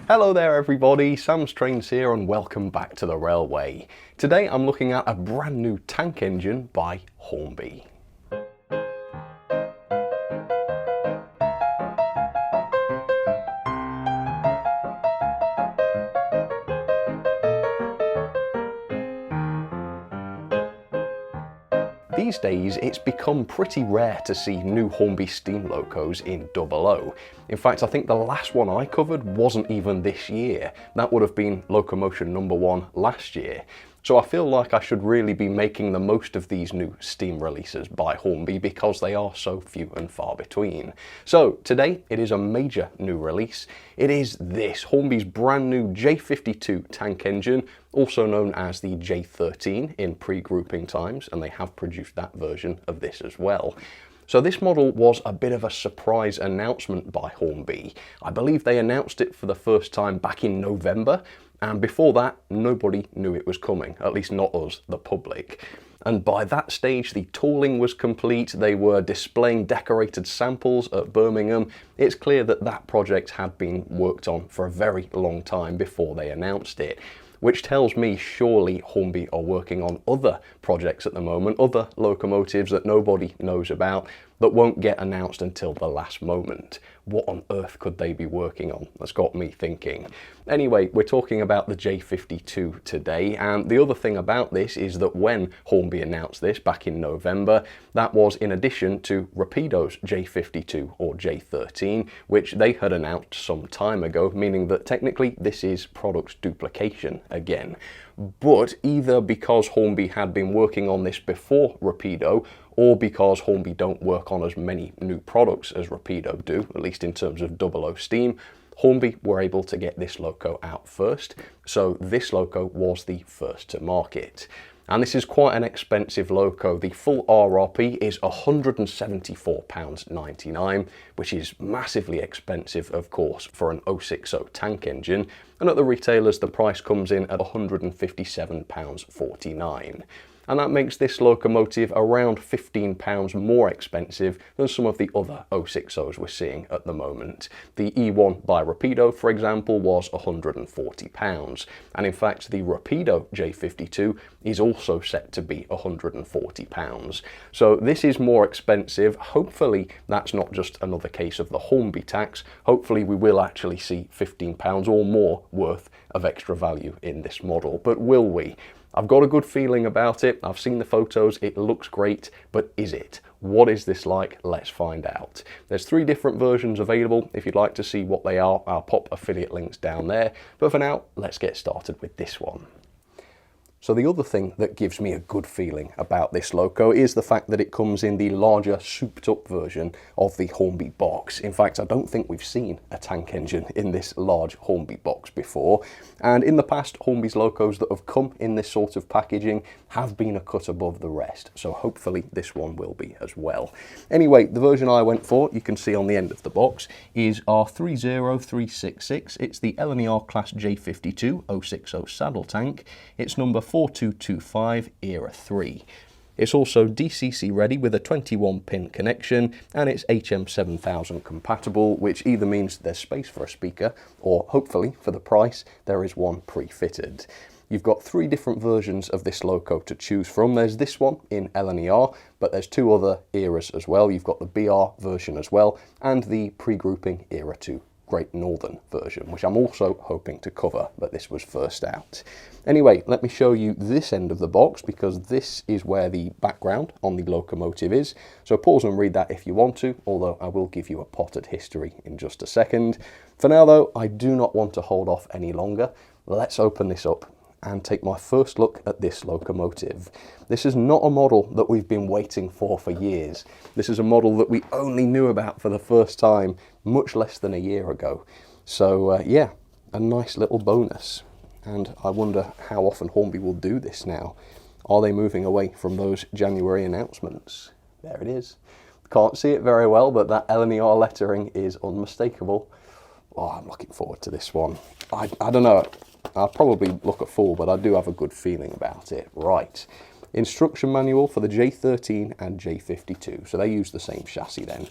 Hello there everybody, Sam's Trains here and welcome back to the railway. Today I'm looking at a brand new tank engine by Hornby. These days, it's become pretty rare to see new Hornby steam locos in 00. In fact, I think the last one I covered wasn't even this year. That would have been locomotion number 1 last year. So I feel like I should really be making the most of these new steam releases by Hornby because they are so few and far between. So today it is a major new release. It is this, Hornby's brand new J52 tank engine, also known as the J13 in pre-grouping times, and they have produced that version of this as well. So this model was a bit of a surprise announcement by Hornby. I believe they announced it for the first time back in November, and before that, nobody knew it was coming, at least not us, the public. And by that stage, the tooling was complete, they were displaying decorated samples at Birmingham. It's clear that that project had been worked on for a very long time before they announced it, which tells me surely Hornby are working on other projects at the moment, other locomotives that nobody knows about, that won't get announced until the last moment. What on earth could they be working on? That's got me thinking. Anyway, we're talking about the J52 today, and the other thing about this is that when Hornby announced this back in November, that was in addition to Rapido's J52 or J13, which they had announced some time ago, meaning that technically this is product duplication again. But either because Hornby had been working on this before Rapido, or because Hornby don't work on as many new products as Rapido do, at least in terms of 00 steam, Hornby were able to get this loco out first, so this loco was the first to market. And this is quite an expensive loco. The full RRP is £174.99, which is massively expensive, of course, for an 060 tank engine. And at the retailers, the price comes in at £157.49. And that makes this locomotive around £15 more expensive than some of the other 060s we're seeing at the moment. The E1 by Rapido, for example, was £140, and in fact the Rapido J52 is also set to be £140. So this is more expensive. Hopefully that's not just another case of the Hornby tax. Hopefully we will actually see £15 or more worth of extra value in this model, but will we? I've got a good feeling about it. I've seen the photos, it looks great, but is it? What is this like? Let's find out. There's 3 different versions available. If you'd like to see what they are, I'll pop affiliate links down there. But for now, let's get started with this one. So the other thing that gives me a good feeling about this loco is the fact that it comes in the larger souped up version of the Hornby box. In fact, I don't think we've seen a tank engine in this large Hornby box before. And in the past, Hornby's locos that have come in this sort of packaging have been a cut above the rest. So hopefully this one will be as well. Anyway, the version I went for, you can see on the end of the box, is R30366. It's the LNER Class J52 060 saddle tank. It's number 4225 Era 3. It's also DCC ready with a 21 pin connection, and it's HM7000 compatible, which either means there's space for a speaker or hopefully for the price there is one pre-fitted. You've got 3 different versions of this loco to choose from. There's this one in LNER, but there's 2 other eras as well. You've got the BR version as well, and the pre-grouping Era 2 Great Northern version, which I'm also hoping to cover, but this was first out. Anyway, let me show you this end of the box, because this is where the background on the locomotive is. So pause and read that if you want to, although I will give you a potted history in just a second. For now though, I do not want to hold off any longer. Let's open this up and take my first look at this locomotive. This is not a model that we've been waiting for years. This is a model that we only knew about for the first time much less than a year ago. So yeah, a nice little bonus. And I wonder how often Hornby will do this now. Are they moving away from those January announcements? There it is. Can't see it very well, but that LNER lettering is unmistakable. Oh, I'm looking forward to this one. I don't know. I'll probably look a fool, but I do have a good feeling about it. Right. Instruction manual for the J13 and J52. So they use the same chassis then.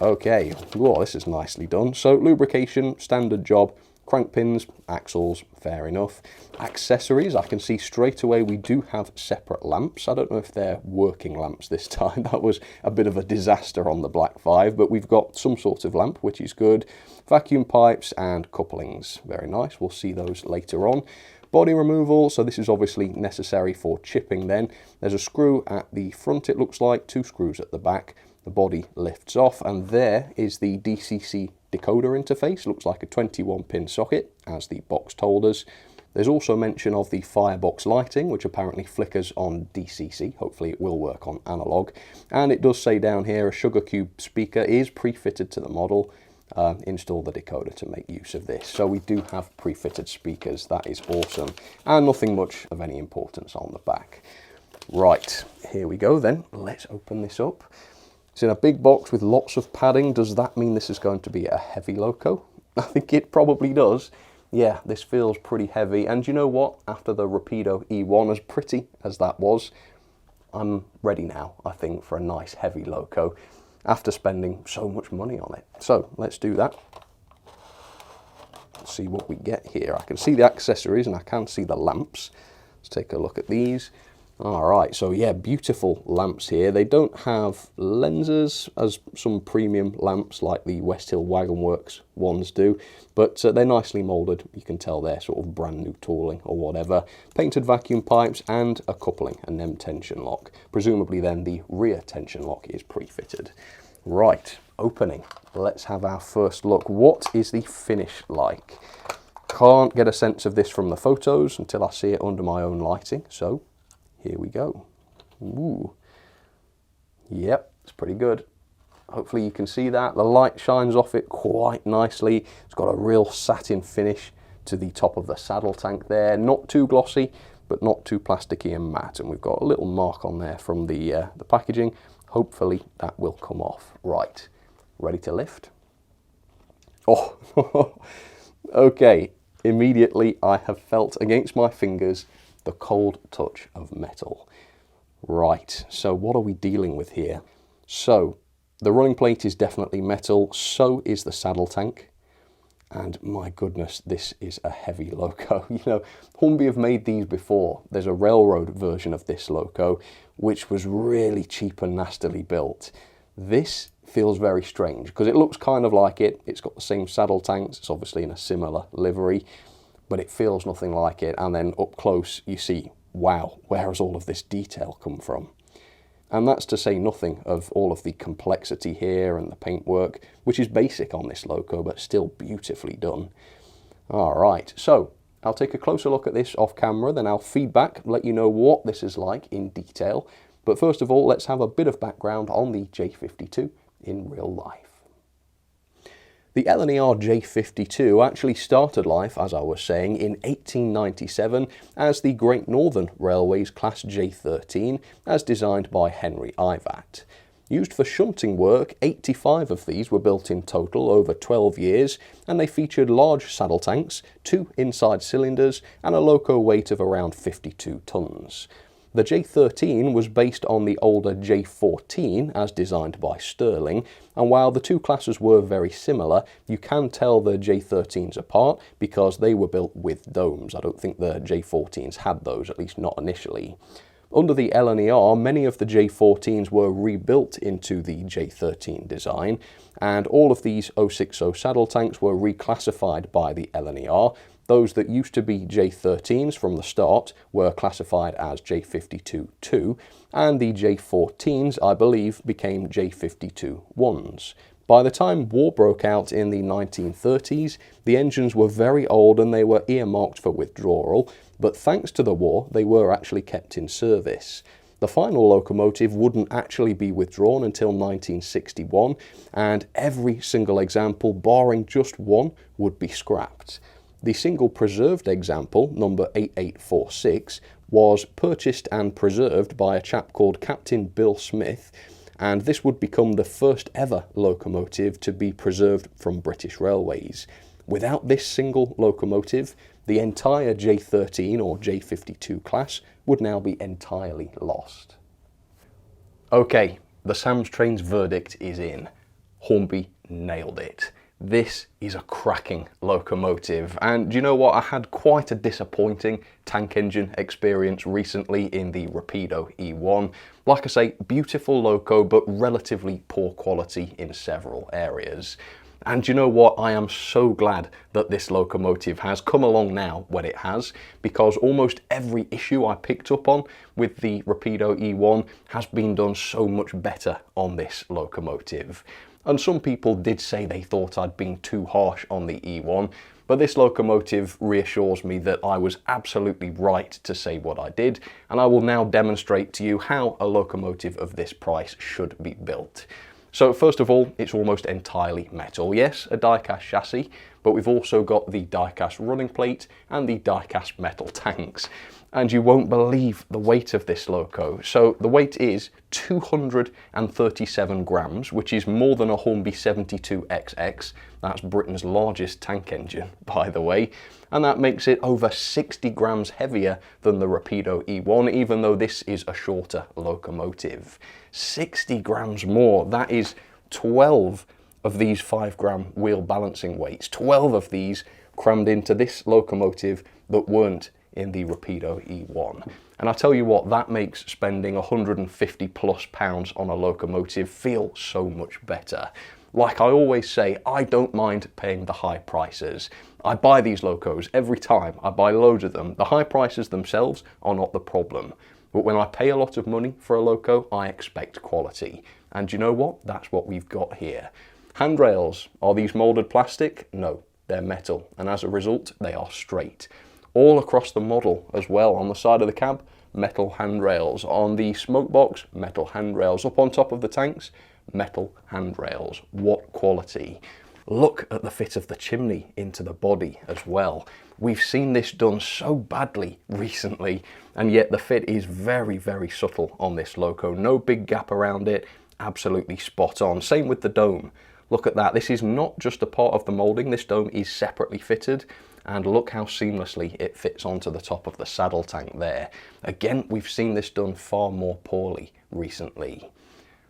Okay. Whoa, this is nicely done. So lubrication, standard job, Crank pins, axles, fair enough. Accessories, I can see straight away we do have separate lamps. I don't know if they're working lamps this time. That was a bit of a disaster on the Black 5, but we've got some sort of lamp, which is good. Vacuum pipes and couplings, very nice. We'll see those later on. Body removal, so this is obviously necessary for chipping then. There's a screw at the front, it looks like, 2 screws at the back. The body lifts off, and there is the DCC decoder interface. Looks like a 21-pin socket, as the box told us. There's also mention of the firebox lighting, which apparently flickers on DCC. Hopefully it will work on analog. And it does say down here, a Sugar Cube speaker is pre-fitted to the model. Install the decoder to make use of this. So we do have pre-fitted speakers. That is awesome. And nothing much of any importance on the back. Right, here we go then. Let's open this up. It's in a big box with lots of padding. Does that mean this is going to be a heavy loco? I think it probably does. Yeah, this feels pretty heavy. And you know what? After the Rapido E1, as pretty as that was, I'm ready now, I think, for a nice heavy loco after spending so much money on it. So let's do that. Let's see what we get here. I can see the accessories and I can see the lamps. Let's take a look at these. All right, so yeah, beautiful lamps here. They don't have lenses as some premium lamps like the Westhill Wagonworks ones do, but they're nicely molded. You can tell they're sort of brand new tooling or whatever. Painted vacuum pipes and a coupling, a NEM tension lock. Presumably then the rear tension lock is pre-fitted. Right, opening. Let's have our first look. What is the finish like? Can't get a sense of this from the photos until I see it under my own lighting, so here we go. Ooh. Yep, it's pretty good. Hopefully you can see that. The light shines off it quite nicely. It's got a real satin finish to the top of the saddle tank there. Not too glossy, but not too plasticky and matte. And we've got a little mark on there from the packaging. Hopefully that will come off. Right, ready to lift? Oh, okay. Immediately I have felt against my fingers the cold touch of metal. Right, so what are we dealing with here? So, the running plate is definitely metal, so is the saddle tank. And my goodness, this is a heavy loco. You know, Hornby have made these before. There's a railroad version of this loco, which was really cheap and nastily built. This feels very strange, because it looks kind of like it. It's got the same saddle tanks, it's obviously in a similar livery, but it feels nothing like it. And then up close you see, wow, where has all of this detail come from? And that's to say nothing of all of the complexity here and the paintwork, which is basic on this loco, but still beautifully done. All right, so I'll take a closer look at this off camera, then I'll feedback, let you know what this is like in detail. But first of all, let's have a bit of background on the J52 in real life. The LNER J52 actually started life, as I was saying, in 1897 as the Great Northern Railway's Class J13, as designed by Henry Ivatt. Used for shunting work, 85 of these were built in total over 12 years, and they featured large saddle tanks, 2 inside cylinders, and a loco weight of around 52 tons. The J13 was based on the older J14 as designed by Stirling, and while the two classes were very similar, you can tell the J13s apart because they were built with domes. I don't think the J14s had those, at least not initially. Under the LNER, many of the J14s were rebuilt into the J13 design, and all of these 060 saddle tanks were reclassified by the LNER. Those that used to be J13s from the start were classified as J52-2, and the J14s, I believe, became J52-1s. By the time war broke out in the 1930s, the engines were very old and they were earmarked for withdrawal, but thanks to the war, they were actually kept in service. The final locomotive wouldn't actually be withdrawn until 1961, and every single example, barring just one, would be scrapped. The single preserved example, number 8846, was purchased and preserved by a chap called Captain Bill Smith, and this would become the first ever locomotive to be preserved from British Railways. Without this single locomotive, the entire J13 or J52 class would now be entirely lost. Okay, the Sam's Trains verdict is in. Hornby nailed it. This is a cracking locomotive, and you know what, I had quite a disappointing tank engine experience recently in the Rapido E1. Like I say, beautiful loco, but relatively poor quality in several areas. And you know what, I am so glad that this locomotive has come along now when it has, because almost every issue I picked up on with the Rapido E1 has been done so much better on this locomotive. And some people did say they thought I'd been too harsh on the E1, but this locomotive reassures me that I was absolutely right to say what I did, and I will now demonstrate to you how a locomotive of this price should be built. So first of all, it's almost entirely metal. Yes, a die-cast chassis, but we've also got the die-cast running plate and the die-cast metal tanks. And you won't believe the weight of this loco. So the weight is 237 grams, which is more than a Hornby 72XX. That's Britain's largest tank engine, by the way. And that makes it over 60 grams heavier than the Rapido E1, even though this is a shorter locomotive. 60 grams more, that is 12 of these 5-gram wheel balancing weights. 12 of these crammed into this locomotive that weren't in the Rapido E1. And I tell you what, that makes spending 150 plus pounds on a locomotive feel so much better. Like I always say, I don't mind paying the high prices. I buy these locos every time, I buy loads of them. The high prices themselves are not the problem. But when I pay a lot of money for a loco, I expect quality. And you know what? That's what we've got here. Handrails, are these moulded plastic? No, they're metal. And as a result, they are straight. All across the model as well. On the side of the cab, metal handrails. On the smoke box, metal handrails. Up on top of the tanks, metal handrails. What quality. Look at the fit of the chimney into the body as well. We've seen this done so badly recently, and yet the fit is very, very subtle on this loco. No big gap around it, absolutely spot on. Same with the dome. Look at that. This is not just a part of the moulding. This dome is separately fitted. And look how seamlessly it fits onto the top of the saddle tank there. Again, we've seen this done far more poorly recently.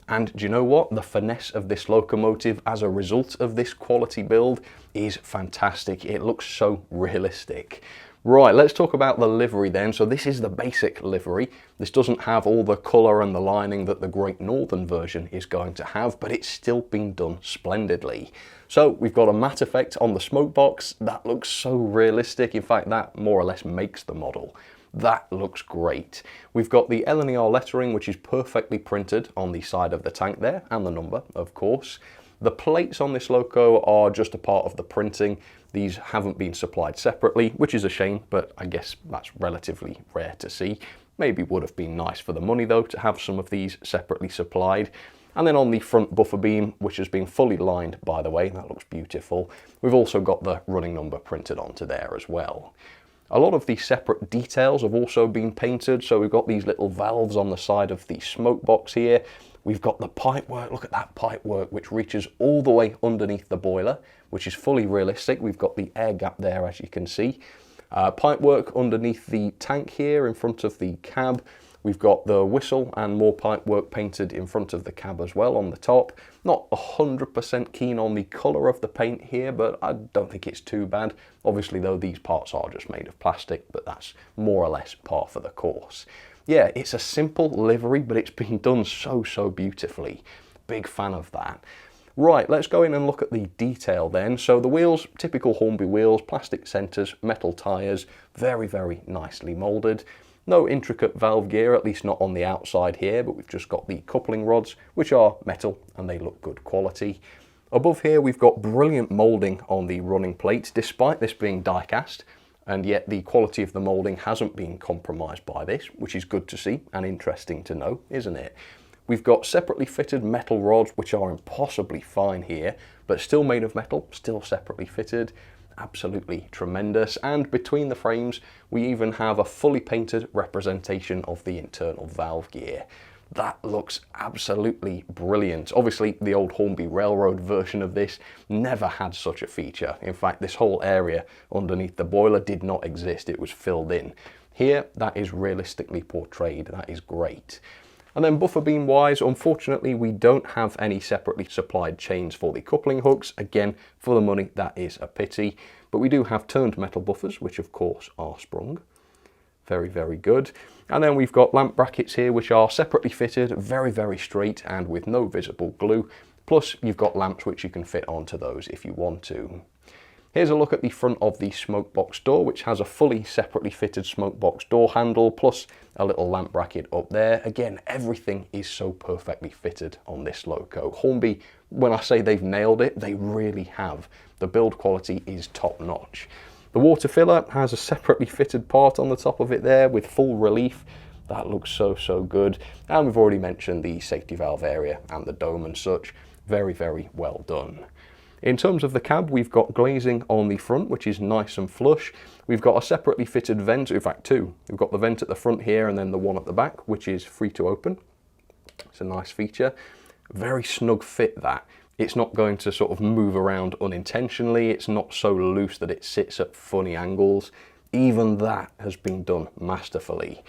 And do you know what? The finesse of this locomotive as a result of this quality build is fantastic. It looks so realistic. Right, let's talk about the livery then. So this is the basic livery. This doesn't have all the colour and the lining that the Great Northern version is going to have, but it's still been done splendidly. So we've got a matte effect on the smoke box. That looks so realistic. In fact, that more or less makes the model. That looks great. We've got the LNER lettering, which is perfectly printed on the side of the tank there, and the number, of course. The plates on this loco are just a part of the printing. These haven't been supplied separately, which is a shame, but I guess that's relatively rare to see. Maybe would have been nice for the money though to have some of these separately supplied. And then on the front buffer beam, which has been fully lined, by the way, that looks beautiful. We've also got the running number printed onto there as well. A lot of the separate details have also been painted. So we've got these little valves on the side of the smoke box here. We've got the pipework. Look at that pipework, which reaches all the way underneath the boiler, which is fully realistic. We've got the air gap there, as you can see. Pipework underneath the tank here in front of the cab. We've got the whistle and more pipework painted in front of the cab as well on the top. Not 100% keen on the colour of the paint here, but I don't think it's too bad. Obviously though, these parts are just made of plastic, but that's more or less par for the course. Yeah, it's a simple livery, but it's been done so beautifully. Big fan of that. Right, let's go in and look at the detail then. So the wheels, typical Hornby wheels, plastic centres, metal tyres, very nicely moulded. No intricate valve gear, at least not on the outside here, but we've just got the coupling rods, which are metal and they look good quality. Above here we've got brilliant moulding on the running plate, despite this being die cast, and yet the quality of the moulding hasn't been compromised by this, which is good to see and interesting to know, isn't it? We've got separately fitted metal rods, which are impossibly fine here, but still made of metal, still separately fitted. Absolutely tremendous. And between the frames, we even have a fully painted representation of the internal valve gear. That looks absolutely brilliant. Obviously, the old Hornby Railroad version of this never had such a feature. In fact, this whole area underneath the boiler did not exist. It was filled in. Here, that is realistically portrayed. That is great. And then buffer beam wise, unfortunately we don't have any separately supplied chains for the coupling hooks. Again, for the money, that is a pity. But we do have turned metal buffers, which of course are sprung. Very, very good. And then we've got lamp brackets here, which are separately fitted, very, very straight and with no visible glue. Plus you've got lamps which you can fit onto those if you want to. Here's a look at the front of the smoke box door, which has a fully separately fitted smoke box door handle, plus a little lamp bracket up there. Again, everything is so perfectly fitted on this loco. Hornby, when I say they've nailed it, they really have. The build quality is top notch. The water filler has a separately fitted part on the top of it there with full relief. That looks so, so good. And we've already mentioned the safety valve area and the dome and such. Very, very well done. In terms of the cab, we've got glazing on the front, which is nice and flush. We've got a separately fitted vent, in fact two. We've got the vent at the front here and then the one at the back, which is free to open. It's a nice feature. Very snug fit that. It's not going to sort of move around unintentionally. It's not so loose that it sits at funny angles. Even that has been done masterfully.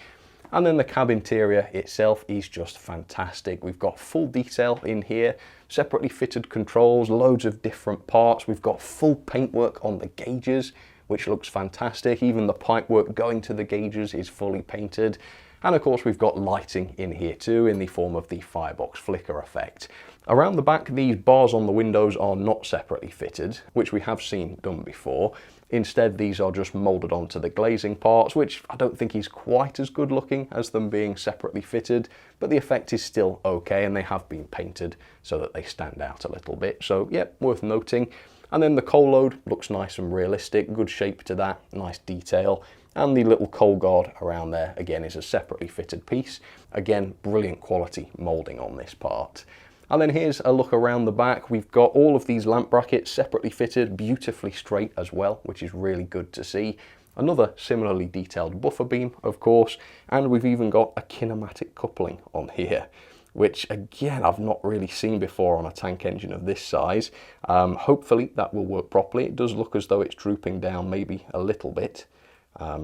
And then the cab interior itself is just fantastic. We've got full detail in here, separately fitted controls, loads of different parts. We've got full paintwork on the gauges, which looks fantastic. Even the pipework going to the gauges is fully painted. And of course we've got lighting in here too, in the form of the firebox flicker effect. Around the back, these bars on the windows are not separately fitted, which we have seen done before. Instead, these are just moulded onto the glazing parts, which I don't think is quite as good looking as them being separately fitted, but the effect is still okay, and they have been painted so that they stand out a little bit. So yeah, worth noting. And then the coal load looks nice and realistic, good shape to that, nice detail. And the little coal guard around there, again, is a separately fitted piece. Again, brilliant quality moulding on this part. And then here's a look around the back. We've got all of these lamp brackets separately fitted, beautifully straight as well, which is really good to see. Another similarly detailed buffer beam, of course, and we've even got a kinematic coupling on here, which again, I've not really seen before on a tank engine of this size. Hopefully that will work properly. It does look as though it's drooping down maybe a little bit,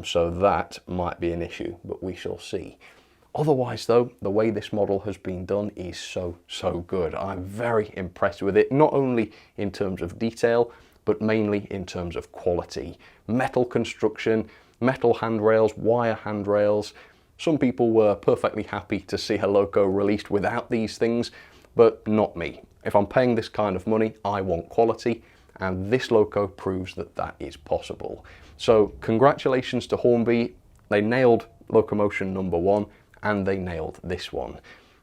so that might be an issue, but we shall see. Otherwise though, the way this model has been done is so, so good. I'm very impressed with it, not only in terms of detail, but mainly in terms of quality. Metal construction, metal handrails, wire handrails. Some people were perfectly happy to see a loco released without these things, but not me. If I'm paying this kind of money, I want quality, and this loco proves that that is possible. So congratulations to Hornby. They nailed locomotion number one, and they nailed this one.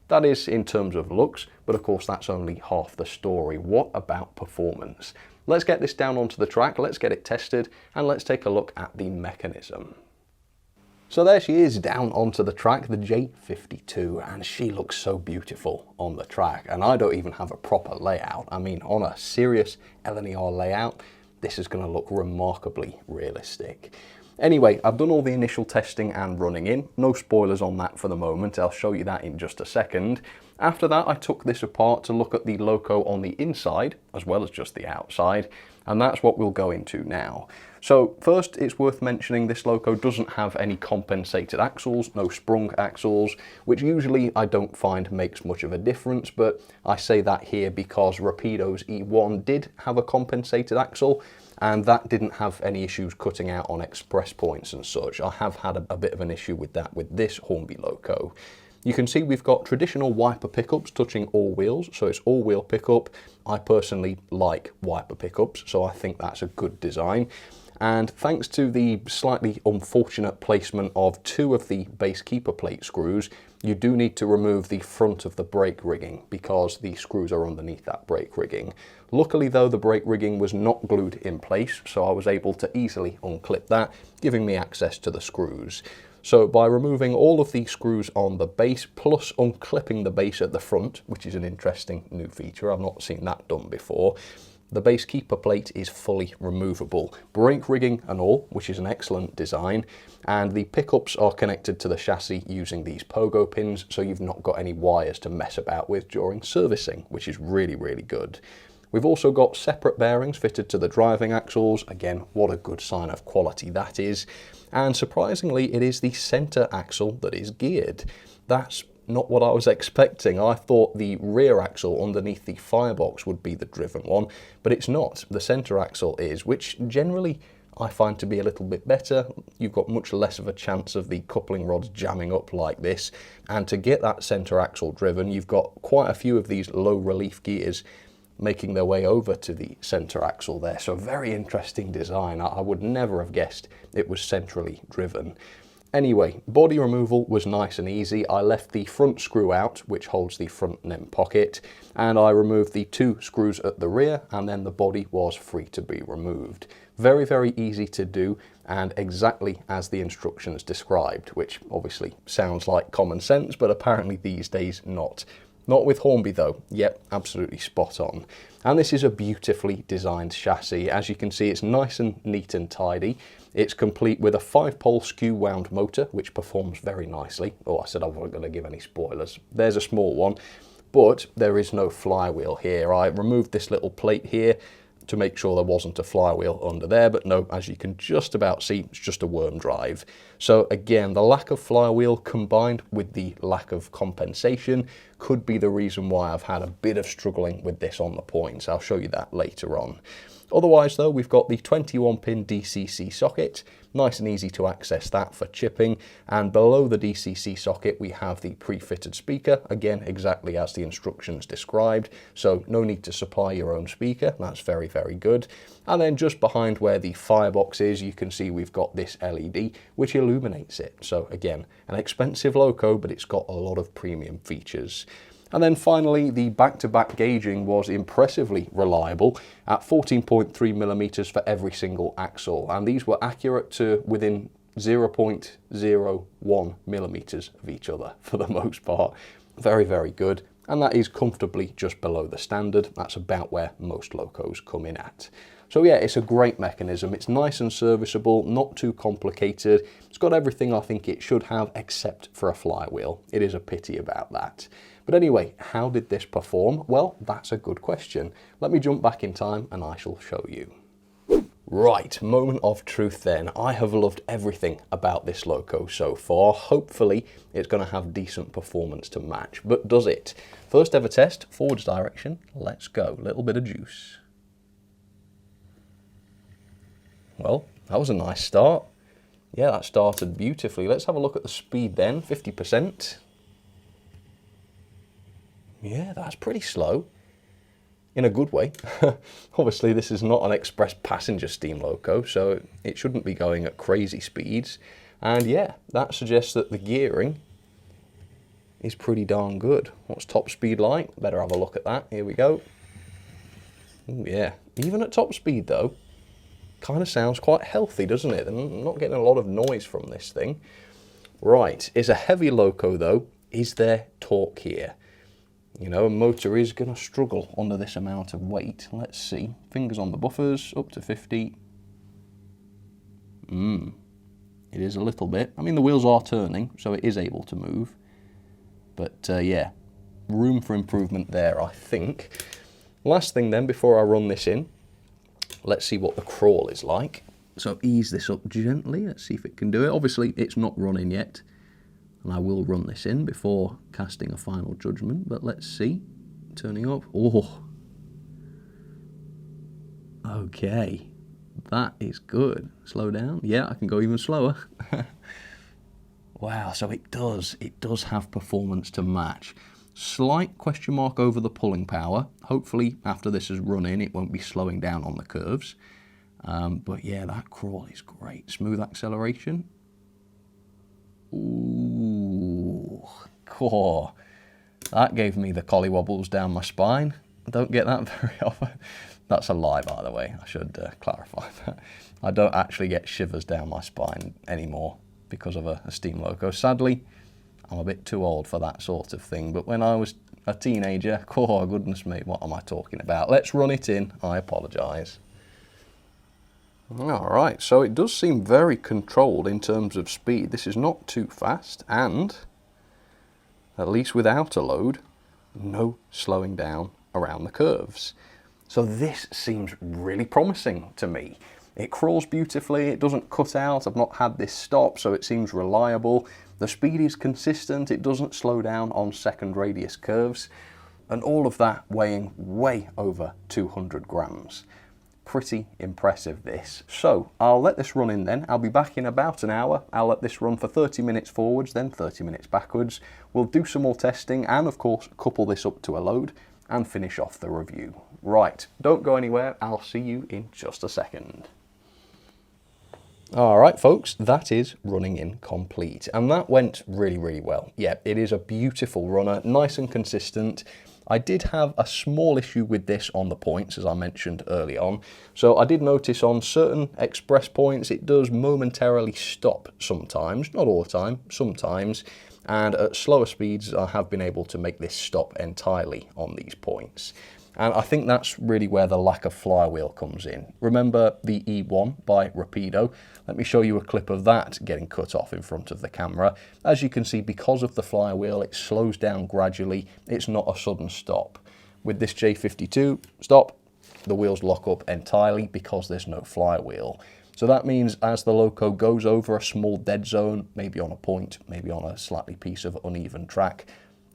That is in terms of looks, but of course that's only half the story. What about performance? Let's get this down onto the track, let's get it tested, and let's take a look at the mechanism. So there she is down onto the track, the J52, and she looks so beautiful on the track. And I don't even have a proper layout. I mean, on a serious LNER layout, this is going to look remarkably realistic. Anyway, I've done all the initial testing and running in. No spoilers on that for the moment. I'll show you that in just a second. After that, I took this apart to look at the loco on the inside, as well as just the outside, and that's what we'll go into now. So first, it's worth mentioning this loco doesn't have any compensated axles, no sprung axles, which usually I don't find makes much of a difference, but I say that here because Rapido's E1 did have a compensated axle, and that didn't have any issues cutting out on express points and such. I have had a bit of an issue with that with this Hornby loco. You can see we've got traditional wiper pickups touching all wheels, so it's all wheel pickup. I personally like wiper pickups, so I think that's a good design. And thanks to the slightly unfortunate placement of two of the base keeper plate screws, you do need to remove the front of the brake rigging because the screws are underneath that brake rigging. Luckily though, the brake rigging was not glued in place, so I was able to easily unclip that, giving me access to the screws. So by removing all of the screws on the base, plus unclipping the base at the front, which is an interesting new feature, I've not seen that done before, the base keeper plate is fully removable, brake rigging and all, which is an excellent design, and the pickups are connected to the chassis using these pogo pins, so you've not got any wires to mess about with during servicing, which is really, really good. We've also got separate bearings fitted to the driving axles. Again, what a good sign of quality that is. And surprisingly, it is the center axle that is geared. That's not what I was expecting. I thought the rear axle underneath the firebox would be the driven one, but it's not. The centre axle is, which generally I find to be a little bit better. You've got much less of a chance of the coupling rods jamming up like this, and to get that centre axle driven, you've got quite a few of these low relief gears making their way over to the centre axle there. So very interesting design. I would never have guessed it was centrally driven. Anyway, body removal was nice and easy. I left the front screw out, which holds the front NEM pocket, and I removed the 2 screws at the rear, and then the body was free to be removed. Very, very easy to do, and exactly as the instructions described, which obviously sounds like common sense, but apparently these days not. Not with Hornby though. Yep, absolutely spot on. And this is a beautifully designed chassis. As you can see, it's nice and neat and tidy. It's complete with a 5-pole skew wound motor, which performs very nicely. Oh, I said I wasn't going to give any spoilers. There's a small one, but there is no flywheel here. I removed this little plate here to make sure there wasn't a flywheel under there, but no, as you can just about see, it's just a worm drive. So again, the lack of flywheel combined with the lack of compensation could be the reason why I've had a bit of struggling with this on the points. I'll show you that later on. Otherwise though, we've got the 21-pin DCC socket, nice and easy to access that for chipping, and below the DCC socket we have the pre-fitted speaker, again exactly as the instructions described, so no need to supply your own speaker, that's very, very good. And then just behind where the firebox is, you can see we've got this LED, which illuminates it. So again, an expensive loco, but it's got a lot of premium features. And then finally, the back-to-back gauging was impressively reliable at 14.3 millimeters for every single axle. And these were accurate to within 0.01 millimeters of each other for the most part. Very, very good. And that is comfortably just below the standard. That's about where most locos come in at. So yeah, it's a great mechanism. It's nice and serviceable, not too complicated. It's got everything I think it should have except for a flywheel. It is a pity about that. But anyway, how did this perform? Well, that's a good question. Let me jump back in time and I shall show you. Right, moment of truth then. I have loved everything about this loco so far. Hopefully it's going to have decent performance to match, but does it? First ever test, forwards direction, let's go. Little bit of juice. Well, that was a nice start. Yeah, that started beautifully. Let's have a look at the speed then, 50%. Yeah, that's pretty slow, in a good way. Obviously, this is not an express passenger steam loco, so it shouldn't be going at crazy speeds. And yeah, that suggests that the gearing is pretty darn good. What's top speed like? Better have a look at that. Here we go. Ooh, yeah, even at top speed though, kind of sounds quite healthy, doesn't it? I'm not getting a lot of noise from this thing. Right, it's a heavy loco though. Is there torque here? You know, a motor is going to struggle under this amount of weight. Let's see. Fingers on the buffers, up to 50. It is a little bit. I mean, the wheels are turning, so it is able to move. But yeah, room for improvement there, I think. Last thing then, before I run this in, let's see what the crawl is like. So ease this up gently. Let's see if it can do it. Obviously, it's not running yet. And I will run this in before casting a final judgment, but let's see. Turning up. Oh. Okay. That is good. Slow down. Yeah, I can go even slower. Wow, so it does have performance to match. Slight question mark over the pulling power. Hopefully, after this is run in, it won't be slowing down on the curves. But yeah, that crawl is great. Smooth acceleration. Ooh, oh, that gave me the collie wobbles down my spine. I don't get that very often. That's a lie, by the way. I should clarify that. I don't actually get shivers down my spine anymore because of a steam loco. Sadly, I'm a bit too old for that sort of thing. But when I was a teenager, oh goodness me, what am I talking about? Let's run it in. I apologise. All right, so it does seem very controlled in terms of speed. This is not too fast, and at least without a load, no slowing down around the curves. So this seems really promising to me. It crawls beautifully, it doesn't cut out, I've not had this stop, so it seems reliable. The speed is consistent, it doesn't slow down on second radius curves, and all of that weighing way over 200 grams. Pretty impressive, this. So I'll let this run in then. I'll be back in about an hour. I'll let this run for 30 minutes forwards, then 30 minutes backwards. We'll do some more testing and of course couple this up to a load and finish off the review. Right, don't go anywhere. I'll see you in just a second. All right, folks, that is running in complete, and that went really, really well. Yeah, it is a beautiful runner, nice and consistent. I did have a small issue with this on the points, as I mentioned early on. So I did notice on certain express points, it does momentarily stop sometimes, not all the time, sometimes. And at slower speeds, I have been able to make this stop entirely on these points. And I think that's really where the lack of flywheel comes in. Remember the E1 by Rapido? Let me show you a clip of that getting cut off in front of the camera. As you can see, because of the flywheel, it slows down gradually. It's not a sudden stop. With this J52, stop, the wheels lock up entirely because there's no flywheel. So that means as the loco goes over a small dead zone, maybe on a point, maybe on a slightly piece of uneven track,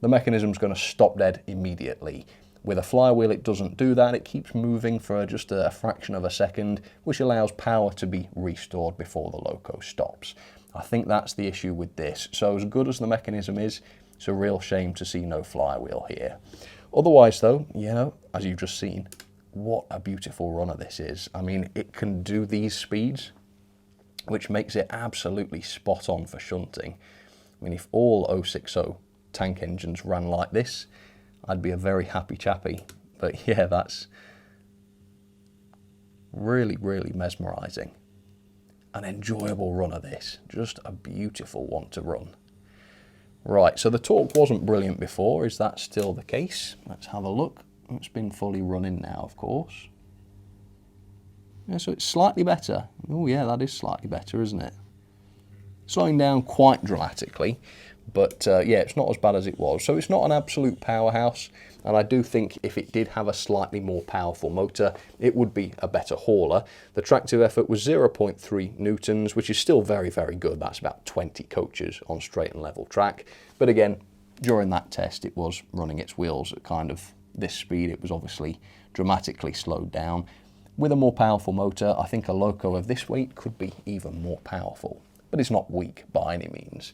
the mechanism's going to stop dead immediately. With a flywheel, it doesn't do that. It keeps moving for just a fraction of a second, which allows power to be restored before the loco stops. I think that's the issue with this. So as good as the mechanism is, it's a real shame to see no flywheel here. Otherwise though, you know, as you've just seen, what a beautiful runner this is. I mean, it can do these speeds, which makes it absolutely spot on for shunting. I mean, if all 060 tank engines ran like this, I'd be a very happy chappy. But yeah, that's really, really mesmerising. An enjoyable runner, this. Just a beautiful one to run. Right, so the torque wasn't brilliant before. Is that still the case? Let's have a look. It's been fully running now, of course. Yeah, so it's slightly better. Oh yeah, that is slightly better, isn't it? Slowing down quite dramatically. But yeah, it's not as bad as it was. So it's not an absolute powerhouse. And I do think if it did have a slightly more powerful motor, it would be a better hauler. The tractive effort was 0.3 newtons, which is still very, very good. That's about 20 coaches on straight and level track. But again, during that test, it was running its wheels at kind of this speed. It was obviously dramatically slowed down. With a more powerful motor, I think a loco of this weight could be even more powerful. But it's not weak by any means.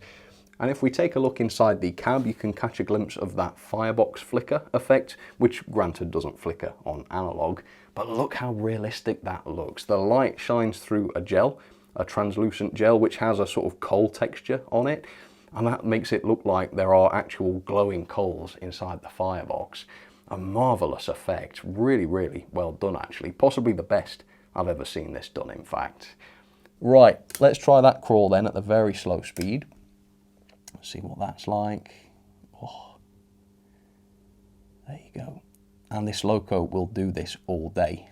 And if we take a look inside the cab, you can catch a glimpse of that firebox flicker effect, which granted doesn't flicker on analog, but look how realistic that looks. The light shines through a gel, a translucent gel, which has a sort of coal texture on it, and that makes it look like there are actual glowing coals inside the firebox. A marvellous effect, really, really well done actually, possibly the best I've ever seen this done in fact. Right, let's try that crawl then at the very slow speed. See what that's like. Oh, there you go. And this loco will do this all day.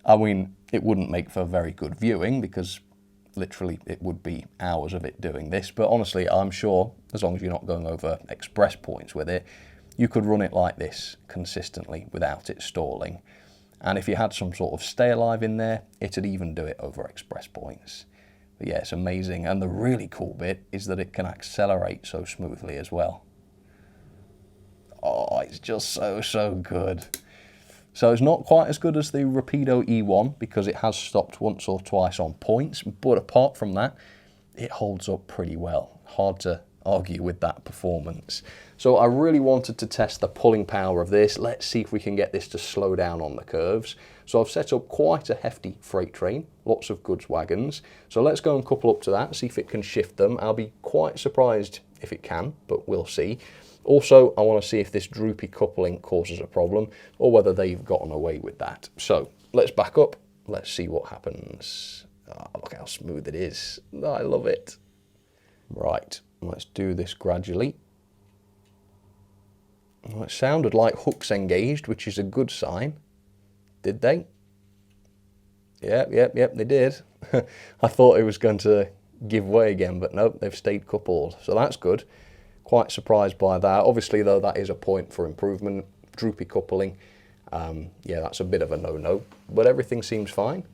I mean, it wouldn't make for very good viewing because literally it would be hours of it doing this. But honestly, I'm sure as long as you're not going over express points with it, you could run it like this consistently without it stalling. And if you had some sort of stay alive in there, it'd even do it over express points. But yeah, it's amazing. And the really cool bit is that it can accelerate so smoothly as well. Oh, it's just so good. So it's not quite as good as the Rapido E1 because it has stopped once or twice on points. But apart from that, it holds up pretty well. Hard to argue with that performance. So I really wanted to test the pulling power of this. Let's see if we can get this to slow down on the curves. So I've set up quite a hefty freight train, lots of goods wagons. So let's go and couple up to that, see if it can shift them. I'll be quite surprised if it can, but we'll see. Also, I want to see if this droopy coupling causes a problem or whether they've gotten away with that. So let's back up. Let's see what happens. Oh, look how smooth it is. I love it. Right, let's do this gradually. Well, it sounded like hooks engaged, which is a good sign. Did they? Yep, they did. I thought it was going to give way again, but nope, they've stayed coupled. So that's good. Quite surprised by that. Obviously, though, that is a point for improvement. Droopy coupling. Yeah, that's a bit of a no-no, but everything seems fine.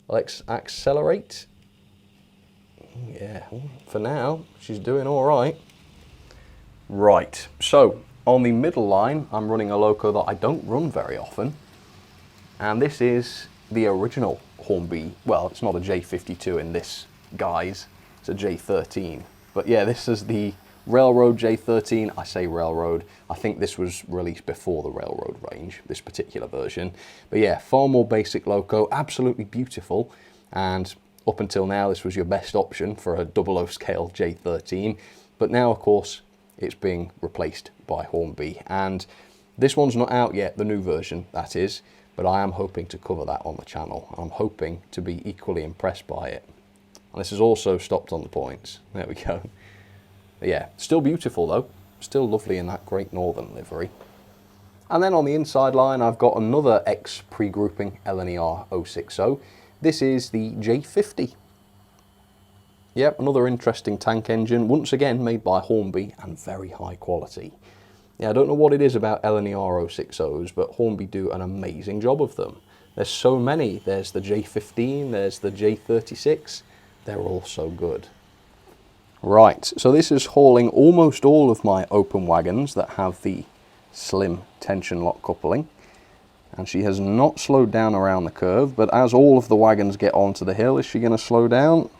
Let's accelerate. Yeah, for now, she's doing all right. Right, so on the middle line, I'm running a loco that I don't run very often. And this is the original Hornby. Well, it's not a J52 in this guise, it's a J13. But yeah, this is the Railroad J13. I say Railroad, I think this was released before the Railroad range, this particular version. But yeah, far more basic loco, absolutely beautiful. And up until now, this was your best option for a 00 scale J13. But now, of course, it's being replaced by Hornby. And this one's not out yet, the new version, that is. But I am hoping to cover that on the channel. I'm hoping to be equally impressed by it. And this is also stopped on the points. There we go. But yeah, still beautiful though. Still lovely in that Great Northern livery. And then on the inside line, I've got another X pre-grouping LNER 060. This is the J50. Yep, another interesting tank engine, once again made by Hornby and very high quality. Yeah, I don't know what it is about LNER 060s, but Hornby do an amazing job of them. There's so many. There's the J15, there's the J36. They're all so good. Right, so this is hauling almost all of my open wagons that have the slim tension lock coupling. And she has not slowed down around the curve, but as all of the wagons get onto the hill, is she going to slow down?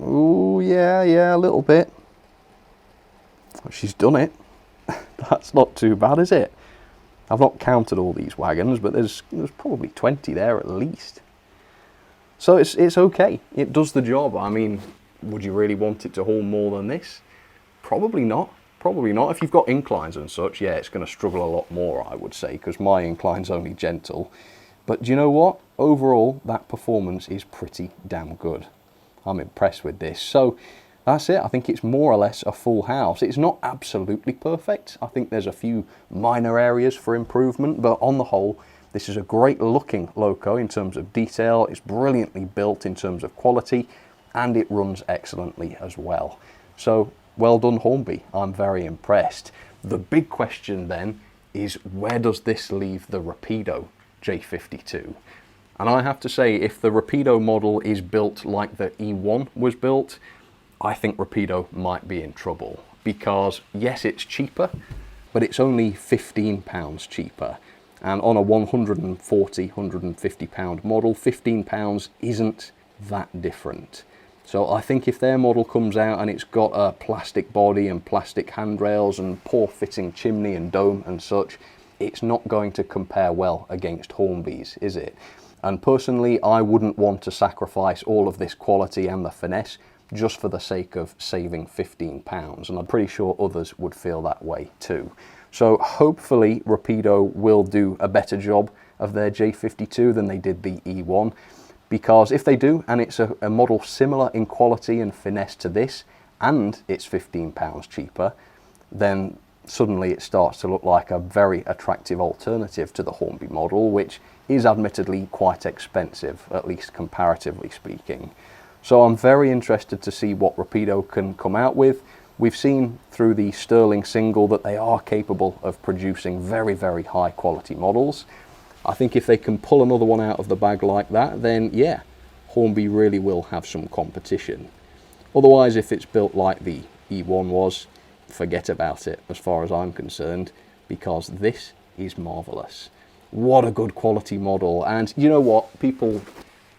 Ooh, yeah, a little bit. She's done it. That's not too bad, is it? I've not counted all these wagons, but there's probably 20 there at least. So it's okay. It does the job. I mean, would you really want it to haul more than this? Probably not. Probably not. If you've got inclines and such, yeah, it's going to struggle a lot more, I would say, because my incline's only gentle. But do you know what? Overall, that performance is pretty damn good. I'm impressed with this. So that's it. I think it's more or less a full house. It's not absolutely perfect. I think there's a few minor areas for improvement, but on the whole, this is a great looking loco in terms of detail. It's brilliantly built in terms of quality, and it runs excellently as well. So well done, Hornby. I'm very impressed. The big question then is, where does this leave the Rapido J52? And I have to say, if the Rapido model is built like the E1 was built, I think Rapido might be in trouble. Because yes, it's cheaper, but it's only £15 cheaper. And on a 140, 150 pound model, £15 isn't that different. So I think if their model comes out and it's got a plastic body and plastic handrails and poor fitting chimney and dome and such, it's not going to compare well against Hornby's, is it? And personally, I wouldn't want to sacrifice all of this quality and the finesse just for the sake of saving £15. And I'm pretty sure others would feel that way too. So hopefully Rapido will do a better job of their J52 than they did the E1. Because if they do, and it's a model similar in quality and finesse to this, and it's £15 cheaper, then suddenly it starts to look like a very attractive alternative to the Hornby model, which is admittedly quite expensive, at least comparatively speaking. So I'm very interested to see what Rapido can come out with. We've seen through the Sterling single that they are capable of producing very, very high quality models. I think if they can pull another one out of the bag like that, then yeah, Hornby really will have some competition. Otherwise, if it's built like the E1 was, forget about it as far as I'm concerned, because this is marvellous. What a good quality model. And you know what? People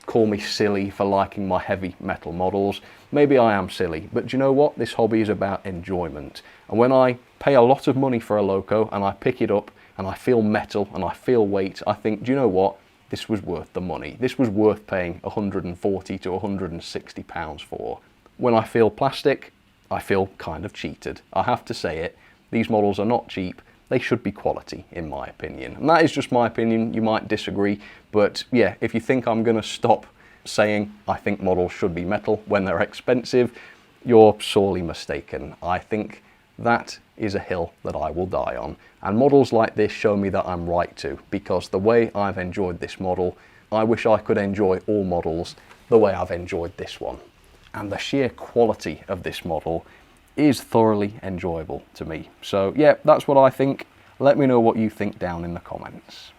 call me silly for liking my heavy metal models. Maybe I am silly, but do you know what? This hobby is about enjoyment. And when I pay a lot of money for a loco and I pick it up and I feel metal and I feel weight, I think, do you know what? This was worth the money. This was worth paying £140 to £160 for. When I feel plastic, I feel kind of cheated. I have to say it. These models are not cheap. They should be quality, in my opinion. And that is just my opinion. You might disagree, but yeah, if you think I'm going to stop saying I think models should be metal when they're expensive, you're sorely mistaken. I think that is a hill that I will die on. And models like this show me that I'm right to, because the way I've enjoyed this model, I wish I could enjoy all models the way I've enjoyed this one. And the sheer quality of this model is thoroughly enjoyable to me. So yeah, that's what I think. Let me know what you think down in the comments.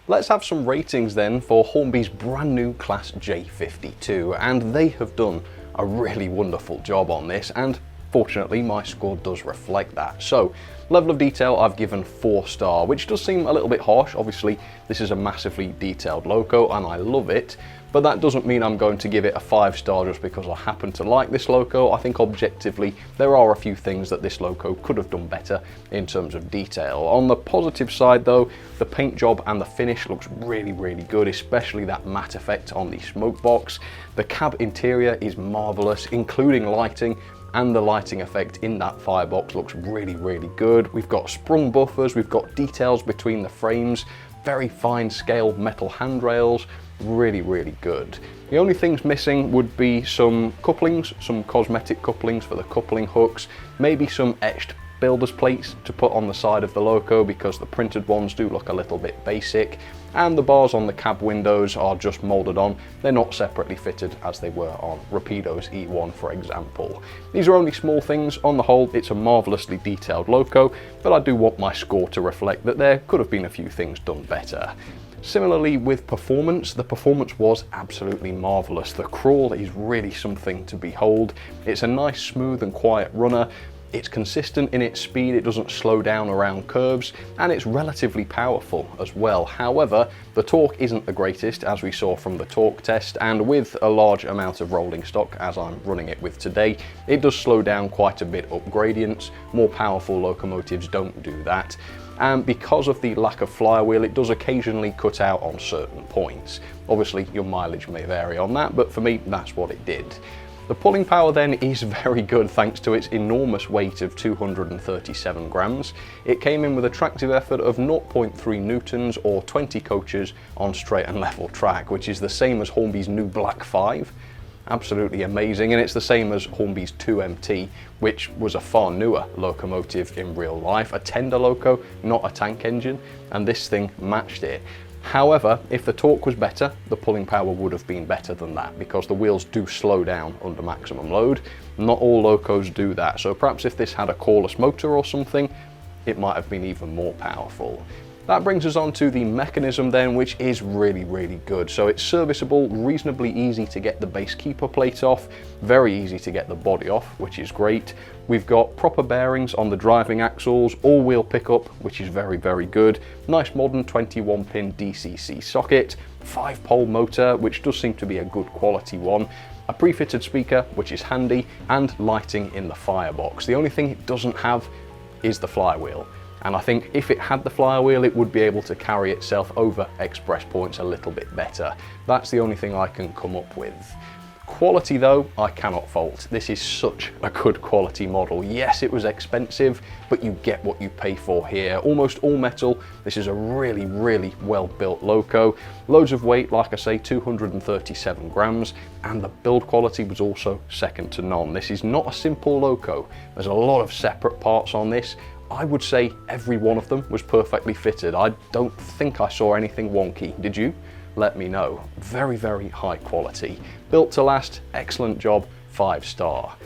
Let's have some ratings then for Hornby's brand new Class J52, and they have done a really wonderful job on this, and fortunately my score does reflect that. So level of detail I've given 4-star, which does seem a little bit harsh. Obviously this is a massively detailed loco and I love it, but that doesn't mean I'm going to give it a 5-star just because I happen to like this loco. I think objectively there are a few things that this loco could have done better in terms of detail. On the positive side though, the paint job and the finish looks really good, especially that matte effect on the smoke box. The cab interior is marvellous, including lighting, and the lighting effect in that firebox looks really good. We've got sprung buffers, we've got details between the frames, very fine scale metal handrails, really good. The only things missing would be some couplings, some cosmetic couplings for the coupling hooks, maybe some etched builder's plates to put on the side of the loco because the printed ones do look a little bit basic, and the bars on the cab windows are just moulded on. They're not separately fitted as they were on Rapido's E1, for example. These are only small things. On the whole, it's a marvellously detailed loco, but I do want my score to reflect that there could have been a few things done better. Similarly with performance, the performance was absolutely marvellous. The crawl is really something to behold. It's a nice, smooth and quiet runner. It's consistent in its speed, it doesn't slow down around curves, and it's relatively powerful as well. However, the torque isn't the greatest, as we saw from the torque test, and with a large amount of rolling stock, as I'm running it with today, it does slow down quite a bit up gradients. More powerful locomotives don't do that. And because of the lack of flywheel, it does occasionally cut out on certain points. Obviously, your mileage may vary on that, but for me, that's what it did. The pulling power then is very good thanks to its enormous weight of 237 grams. It came in with a tractive effort of 0.3 newtons or 20 coaches on straight and level track, which is the same as Hornby's new Black 5. Absolutely amazing, and it's the same as Hornby's 2MT, which was a far newer locomotive in real life, a tender loco, not a tank engine, and this thing matched it. However, if the torque was better, the pulling power would have been better than that because the wheels do slow down under maximum load. Not all locos do that, so perhaps if this had a coreless motor or something, it might have been even more powerful. That brings us on to the mechanism then, which is really good. So it's serviceable, reasonably easy to get the base keeper plate off, very easy to get the body off, which is great. We've got proper bearings on the driving axles, all-wheel pickup, which is very good. Nice modern 21-pin DCC socket, 5-pole motor, which does seem to be a good quality one. A pre-fitted speaker, which is handy, and lighting in the firebox. The only thing it doesn't have is the flywheel. And I think if it had the flywheel, it would be able to carry itself over express points a little bit better. That's the only thing I can come up with. Quality though, I cannot fault. This is such a good quality model. Yes, it was expensive, but you get what you pay for here. Almost all metal. This is a really well built loco. Loads of weight, like I say, 237 grams, and the build quality was also second to none. This is not a simple loco. There's a lot of separate parts on this. I would say every one of them was perfectly fitted. I don't think I saw anything wonky. Did you? Let me know. Very high quality. Built to last, excellent job, 5-star.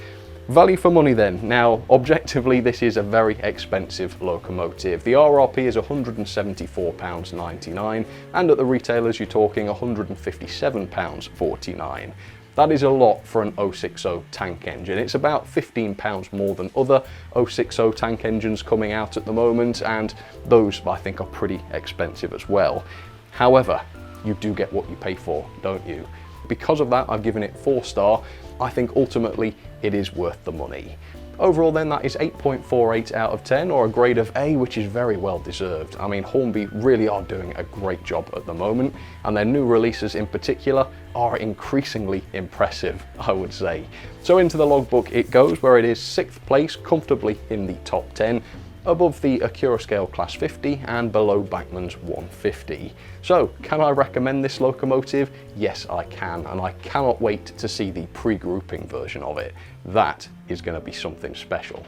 Value for money then. Now, objectively, this is a very expensive locomotive. The RRP is £174.99, and at the retailers, you're talking £157.49. That is a lot for an 060 tank engine. It's about £15 more than other 060 tank engines coming out at the moment, and those I think are pretty expensive as well. However, you do get what you pay for, don't you? Because of that, I've given it 4-star. I think ultimately it is worth the money. Overall then, that is 8.48 out of 10, or a grade of A, which is very well deserved. I mean, Hornby really are doing a great job at the moment, and their new releases in particular are increasingly impressive, I would say. So into the logbook it goes, where it is 6th place, comfortably in the top 10, above the Accurascale Class 50 and below Bachmann's 150. So, can I recommend this locomotive? Yes, I can, and I cannot wait to see the pre-grouping version of it. That is going to be something special.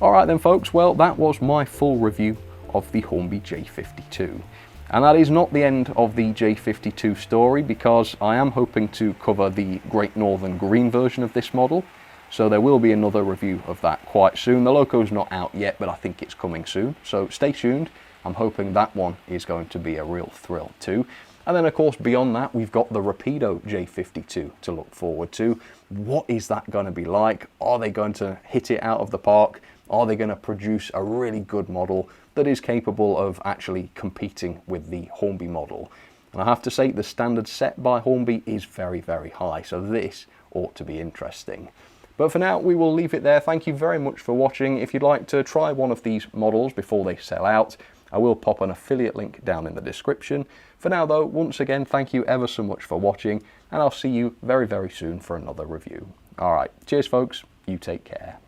Alright then folks, well that was my full review of the Hornby J52. And that is not the end of the J52 story, because I am hoping to cover the Great Northern Green version of this model. So there will be another review of that quite soon. The loco's not out yet, but I think it's coming soon. So stay tuned I'm hoping that one is going to be a real thrill too. And then of course beyond that, we've got the Rapido J52 to look forward to. What is that going to be like? Are they going to hit it out of the park? Are they going to produce a really good model that is capable of actually competing with the Hornby model? And I have to say the standard set by Hornby is very, very high, so this ought to be interesting. But for now, we will leave it there. Thank you very much for watching. If you'd like to try one of these models before they sell out, I will pop an affiliate link down in the description. For now though, once again, thank you ever so much for watching, and I'll see you very, very soon for another review. Alright, cheers folks, you take care.